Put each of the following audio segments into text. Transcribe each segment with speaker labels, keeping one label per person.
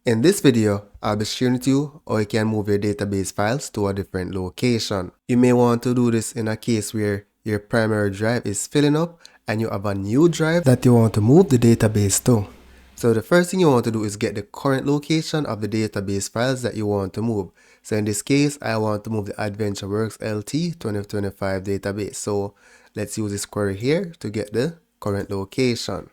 Speaker 1: In this video, I'll be sharing with you how you can move your database files to a different location. You may want to do this in a case where your primary drive is filling up and you have a new drive that you want to move the database to. So the first thing you want to do is get the current location of the database files that you want to move. So in this case, I want to move the AdventureWorks LT 2025 database. So let's use this query here to get the current location.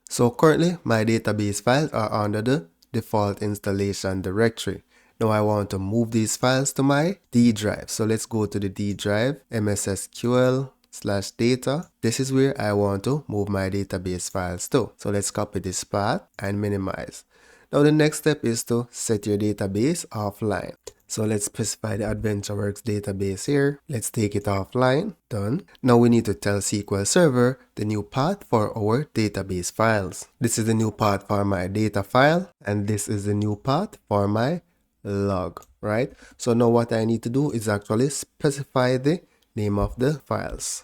Speaker 1: So currently my database files are under the default installation directory. Now I want to move these files to my D drive. So let's go to the D drive, MSSQL/data. This is where I want to move my database files to. So let's copy this path and minimize. Now the next step is to set your database offline. So let's specify the AdventureWorks database here. Let's take it offline. Done. Now we need to tell SQL Server the new path for our database files. This is the new path for my data file, and this is the new path for my log, right? So now what I need to do is actually specify the name of the files.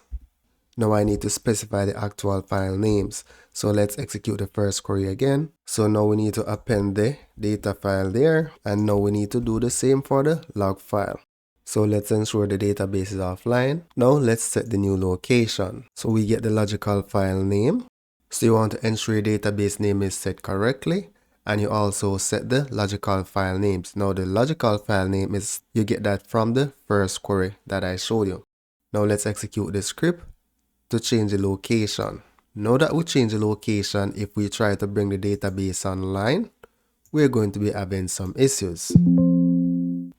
Speaker 1: Now I need to specify the actual file names. So let's execute the first query again. So now we need to append the data file there. And now we need to do the same for the log file. So let's ensure the database is offline. Now let's set the new location. So we get the logical file name. So you want to ensure your database name is set correctly. And you also set the logical file names. Now the logical file name is, you get that from the first query that I showed you. Now let's execute the script to change the location. Now that we change the location, if we try to bring the database online, we're going to be having some issues.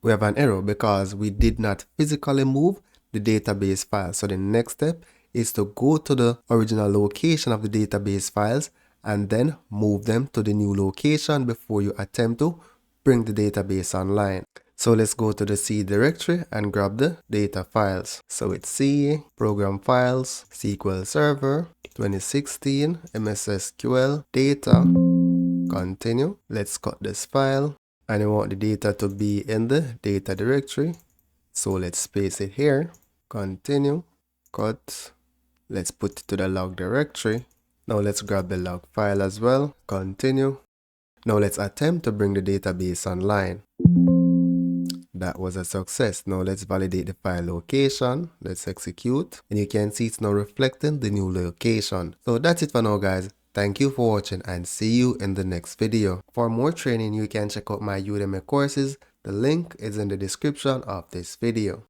Speaker 1: We have an error because we did not physically move the database file. So the next step is to go to the original location of the database files and then move them to the new location before you attempt to bring the database online. So let's go to the C directory and grab the data files. So it's C, program files, SQL Server, 2016, MSSQL, data, continue. Let's cut this file and I want the data to be in the data directory. So let's paste it here, continue, cut. Let's put it to the log directory. Now let's grab the log file as well, continue. Now let's attempt to bring the database online. That was a success. Now let's validate the file location. Let's execute. And you can see it's now reflecting the new location. So that's it for now, guys. Thank you for watching and see you in the next video. For more training, you can check out my Udemy courses. The link is in the description of this video.